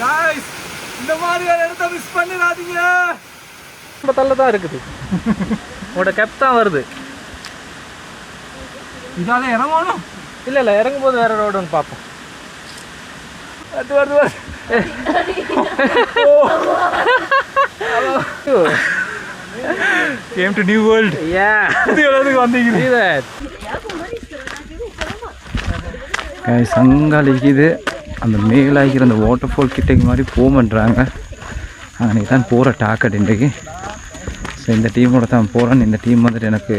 Guys இந்த மாதிரி இடத்தை மிஸ் பண்ணிராதீங்க. ரொம்ப தள்ள தான் இருக்குது. உங்களோட கேப் தான் வருது. இதால இறங்கணும். இல்ல இறங்கும்போது வேற ரோடு ஒன்று பார்ப்போம். அது வருது. Came to new world. Yeah. புதிய இடத்துக்கு வந்தீங்க. See that. गाइस அங்காலிக்குது அந்த மேலாகிற அந்த வாட்டர் ஃபால் கிட்டக்கு மாதிரி போகணுன்றாங்க. அன்றைக்கி தான் போகிற டாக்கெட் இன்றைக்கு. ஸோ இந்த டீமோட தான் போகிறேன். இந்த டீம் வந்துட்டு எனக்கு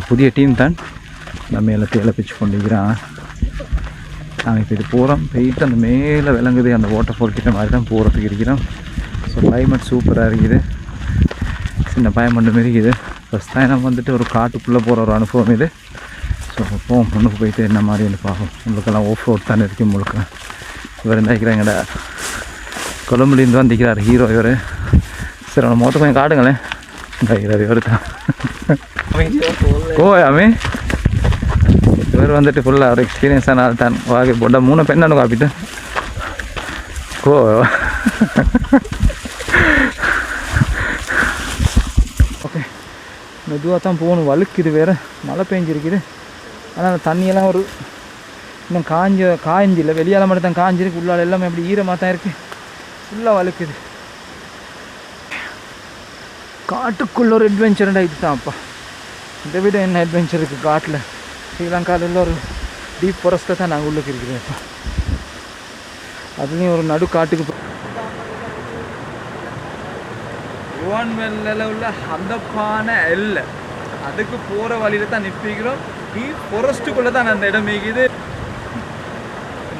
புதிய டீம் தான். நான் மேலே தேலை பிச்சு கொண்டிருக்கிறான். நாங்கள் இப்போ இது போகிறோம். போயிட்டு அந்த மேலே விளங்குது அந்த வாட்டர் ஃபால் கிட்ட மாதிரி தான் போகிறதுக்கு இருக்கிறோம். ஸோ கிளைமேட் சூப்பராக இருக்குது. சின்ன பயம் பண்ண மாரி இருக்குது. ஃபஸ்ட் தான் நம்ம வந்துட்டு ஒரு காட்டுக்குள்ளே போகிற ஒரு அனுபவம் இது. ஸோ போவோம் முன்னுக்கு போயிட்டு என்ன மாதிரின்னு பார்ப்போம். உங்களுக்கெல்லாம் ஆஃப் ரோட் தானே இருக்குது முழுக்க. இவர் இருந்தாக்கிறேங்கடா கொழம்புலேருந்து வந்திக்கிறார் ஹீரோ இவர். சரி அவனை மொத்தம் கொஞ்சம் காட்டுங்களேன். இந்த இவர் தான் கோயாமே. இவர் வந்துட்டு ஃபுல்லாக ஒரு எக்ஸ்பீரியன்ஸான ஆள் தான். வாகி போட்ட 3 பெண்ணு காப்பிட்டு கோ. ஓகே மெதுவாக தான் போகணும். வழுக்குது வேறு மழை பெஞ்சிருக்குது. ஆனால் அந்த தண்ணியெல்லாம் ஒரு இன்னும் காய்ஞ்சில்லை. வெளியால் மட்டும் தான் காய்ஞ்சிருக்கு. உள்ளால் எல்லாமே அப்படி ஈரமாக தான் இருக்குது. ஃபுல்லாக வழுக்குது. காட்டுக்குள்ள ஒரு அட்வென்ச்சர் இது தான். அப்பா இதை விட என்ன அட்வென்ச்சர் இருக்குது காட்டில்? ஸ்ரீலங்காவில் உள்ள ஒரு டீப் ஃபாரஸ்ட்டில் தான் நாங்கள் உள்ளுக்கு இருக்கிறோம். இப்போ அதுலேயும் ஒரு நடு காட்டுக்கு யுவான் வெல்லில் உள்ள அந்த பானை இல்லை அதுக்கு போகிற வழியில் தான் நிற்பிக்கிறோம். டீப் ஃபாரஸ்ட்டுக்குள்ளே தான் அந்த இடம் மிகுது.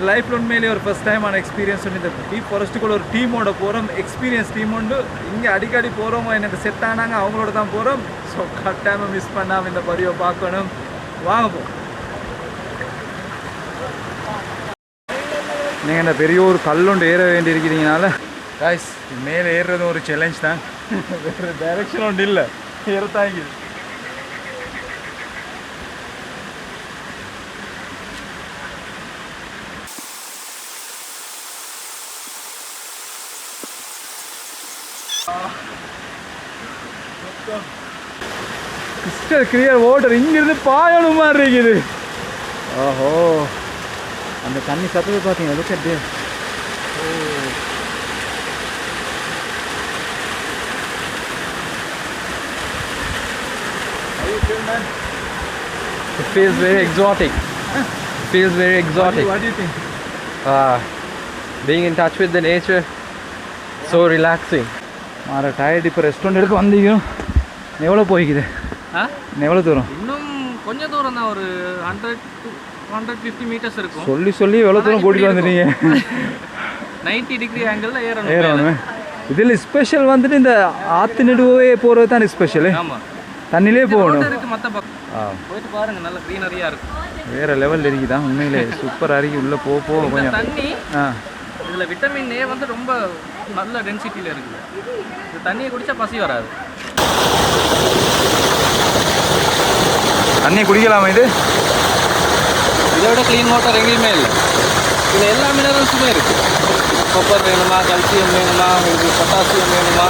லைஃப்பில் உண்மையிலேயே ஒரு ஃபஸ்ட் டைமான எக்ஸ்பீரியன்ஸ் ஒன்று. இந்த டீப் ஃபாரஸ்ட்டுக்குள்ள ஒரு டீமோட போகிறோம். எக்ஸ்பீரியன்ஸ் டீம் உண்டு. இங்கே அடிக்கடி போகிறவங்க எனக்கு செட் ஆனாங்க. அவங்களோட தான் போகிறோம். ஸோ கட்டாயமாக மிஸ் பண்ணாமல் இந்த பதிவை பார்க்கணும். வாங்க போ. நீங்கள் இந்த பெரிய ஒரு கல்லொண்டு ஏற வேண்டி இருக்கிறீங்கனால காய்ஸ் மேலே ஏறுறதும் ஒரு சேலஞ்ச் தான். வேறு டைரெக்ஷன் ஒன்று இல்லை. ஏறத்தாங்கி கிறிஸ்டல் கிளியர் வாட்டர். இங்கிருந்து பாயணும் மாதிரி இருக்குது. ஓஹோ அந்த தண்ணி சத்தத்தை பார்த்தீங்கன்னா look. It feels very exotic. It feels very exotic. What do you think? Being in touch with the nature, so relaxing. மாற டயர்ட். இப்போ ரெஸ்டாரண்ட் எடுக்க வந்தீங்க. எவ்வளோ போய்க்குது? எவ்வளோ தூரம்? இன்னும் கொஞ்சம் தூரம் தான். ஒரு 100-150 மீட்டர்ஸ் இருக்கும். சொல்லி எவ்வளோ தூரம் கூட்டிகிட்டு வந்துட்டீங்க? 90 டிகிரி ஆங்கிளில் ஏறணும். இதில் ஸ்பெஷல் வந்துட்டு இந்த ஆற்று நடுவே போகிறது தான் ஸ்பெஷலு. ஆமாம் தண்ணிலே போகணும். மற்ற பக்கம் போயிட்டு பாருங்க. நல்ல க்ரீனரியாக இருக்கும். வேறு லெவல் இருக்குதான் உண்மையிலே. சூப்பர் அருகி உள்ளே போக கொஞ்சம் தண்ணி. இதில் விட்டமின் ஏ வந்து ரொம்ப நல்ல டென்சிட்டியில் இருக்குது. இந்த தண்ணியை குடித்தா பசி வராது. தண்ணியை குடிக்கலாமா? இதோட க்ளீன் வாட்டர் எங்கேயுமே இல்லை. இதில் எல்லா மினரல்ஸுமே இருக்குது. கொப்பர் வேணுமா, கல்சியம் வேணுமா, உங்களுக்கு பொட்டாசியம் வேணுமா,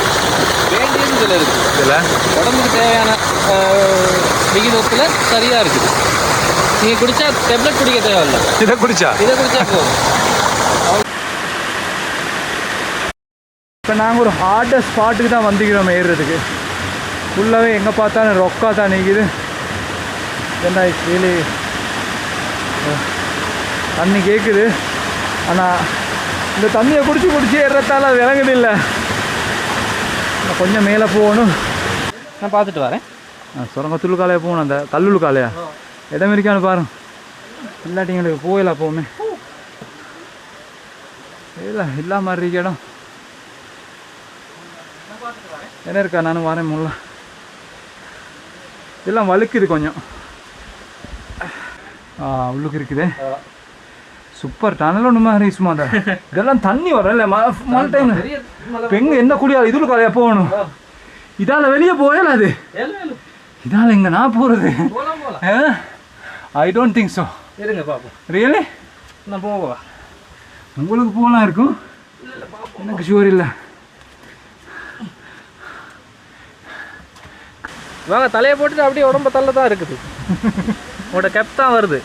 வேண்டியது இதில் இருக்குது. இதில் உடம்புக்கு தேவையான விகிதத்தில் சரியாக இருக்குது. நீங்கள் குடித்தா டெப்லெட் குடிக்க தேவையில்லை. இதை குடித்தா போதும். இப்போ நாங்கள் ஒரு ஹார்டஸ்ட் ஸ்பாட்டுக்கு தான் வந்துக்கிறோம் ஏறுறதுக்கு. ஃபுல்லாகவே எங்கே பார்த்தாலும் ரொக்கா தான் நிற்கிது. ஏன்னா வெளி தண்ணி கேட்குது. ஆனால் இந்த தண்ணியை குடிச்சு ஏறுறதால அது விளங்குதில்லை. நான் கொஞ்சம் மேலே போகணும். நான் பார்த்துட்டு வரேன். சுரங்கத்துள்ளு காலையாக போகணும். அந்த கல்லுள்ளு காலையா இடம் இருக்கான்னு பாருங்க. இல்லாட்டி எங்களுக்கு போயிடலாம் போமே. இல்லை மாதிரி இருக்க இடம் என்ன இருக்கா? நானும் வரேன். முல்ல இதெல்லாம் வழுக்குது கொஞ்சம். உள்ளுக்கு இருக்குது. சூப்பர் டனல் ஒன்று மாதிரி சும்மா. தான் இதெல்லாம் தண்ணி வரும் இல்லை மழை டைமில். இப்போ எங்கே என்ன குடியாது? இதுல காலையாக போகணும். இதால் வெளியே போயல. அது இதால் எங்கே நான் போகிறது? I don't think so. இருங்க பார்ப்போம். ரியலி நான் போவா உங்களுக்கு போகலாம் இருக்கும், எனக்கு ஷுவர் இல்லை. வாங்க, தலையை போட்டுட்டு அப்படியே உடம்ப தள்ள தான் இருக்குது. உங்களோட கெப் தான் வருது.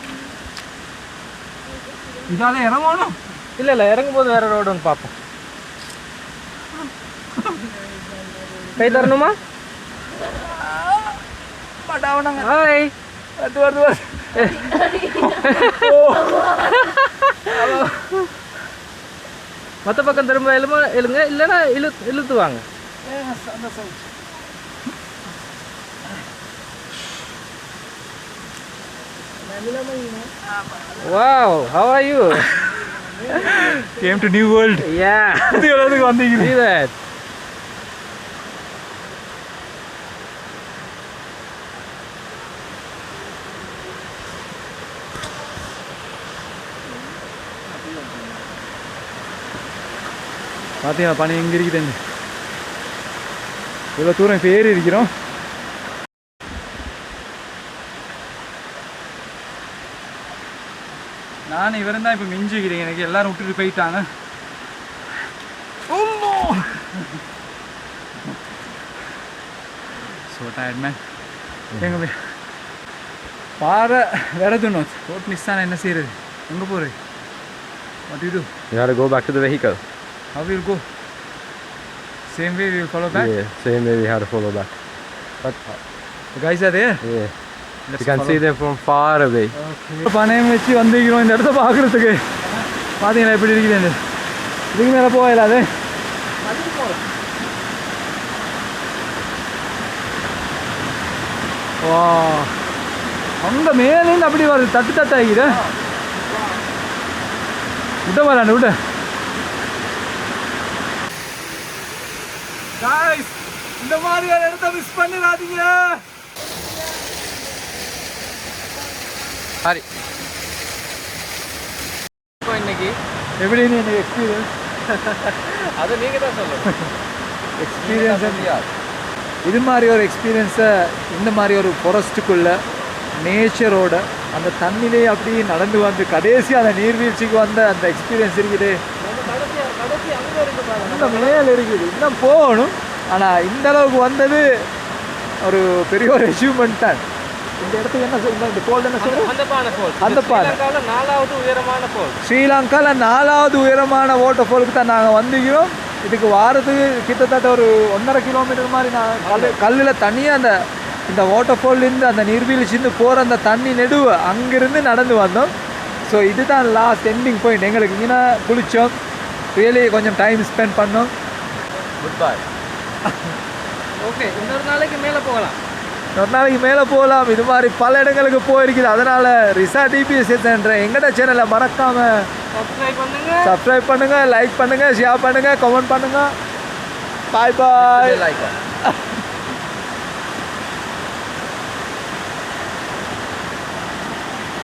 இதால இறங்கணும்? இல்லை இல்லை, இறங்கும் போது வேறு ரோடு ஒன்று பார்ப்போம். கை தரணுமா? ஹாய். மற்ற பக்கம் திரும்ப எழுங்க, இல்லைன்னா இழுத்து வாங்க. Wow, how are you? Came to new world. Yeah. See that? பார்த்தீங்களா பனி எங்கே இருக்குதுன்னு? இவ்வளோ தூரம் இப்போ ஏறி இருக்கிறோம். நான் இவரும் தான் இப்போ மிஞ்சிக்கிறேன். எனக்கு எல்லாரும் விட்டுட்டு போயிட்டாங்க. So tired man. எங்கே பாறை விரதுணும் ரோட் மிஸ் ஆனால் என்ன செய்யறது? எங்கே போகிறது? What do you do? You have to go back to the vehicle. How will go? Same way we will follow back? Yeah, same way we have to follow back. But the guys are there? yeah, you can see them from far away. Okay. பனையம் வச்சு வந்துக்கிறோம் இந்த இடத்த பார்க்குறதுக்கு. பார்த்தீங்களா எப்படி இருக்குதுன்னு? இதுக்கு மேலே போகல அது. வா, அங்கே மேலேருந்து அப்படி வருது, தட்டு தட்டாகிது. விட்ட வராண்டு விட்ட. காய்ஸ், இந்த மாதிரியான இடத்த மிஸ் பண்ணிடாதீங்க. சரி, இப்போ இன்னைக்கு எப்படி எனக்கு எக்ஸ்பீரியன்ஸ்? அது நீங்கள் தான் சொல்லணும். எக்ஸ்பீரியன்ஸ் இது மாதிரி ஒரு எக்ஸ்பீரியன்ஸை இந்த மாதிரி ஒரு ஃபாரஸ்ட்டுக்குள்ளே நேச்சரோட அந்த தண்ணிலே அப்படியே நடந்து வந்து கடைசி அந்த நீர்வீழ்ச்சிக்கு வந்த அந்த எக்ஸ்பீரியன்ஸ் இருக்குது. இன்னும் மேலே இருக்குது, இன்னும் போகணும். ஆனால் இந்த அளவுக்கு வந்தது ஒரு பெரிய ஒரு அச்சீவ்மெண்ட் தான். இந்த இடத்துக்கு என்ன சொல்லுங்கள், இந்த கோல்டு என்ன சொல்லுங்கள்? அந்த பானை 4வது உயரமான ஃபால். ஸ்ரீலங்காவில் 4வது உயரமான வாட்டர் ஃபாலுக்கு தான் நாங்கள் வந்துக்கிறோம். இதுக்கு வாரத்துக்கு கிட்டத்தட்ட ஒரு 1.5 கிலோமீட்டர் மாதிரி நான் கல்லில் தனியாக இந்த வாட்டர் ஃபால்லேருந்து அந்த நீர்வீழ்ச்சிருந்து போகிற அந்த தண்ணி நெடுவை அங்கேருந்து நடந்து வந்தோம். ஸோ இதுதான் லாஸ்ட் எண்டிங் பாயிண்ட். எங்களுக்கு இங்கே குளித்தோம், ரியலி கொஞ்சம் டைம் ஸ்பெண்ட் பண்ணோம். Good bye. ஓகே, இன்னொரு நாளைக்கு மேலே போகலாம். ஒரு நாளைக்கு மேலே போகலாம். இது மாதிரி பல இடங்களுக்கு போயிருக்குது. அதனால் ரிசா டிபிஎஸ் என்ற எங்கட சேனலை மறக்காமல் சப்ஸ்கிரைப் பண்ணுங்கள், லைக் பண்ணுங்கள், ஷேர் பண்ணுங்கள், கமெண்ட் பண்ணுங்கள். பாய் பாய்.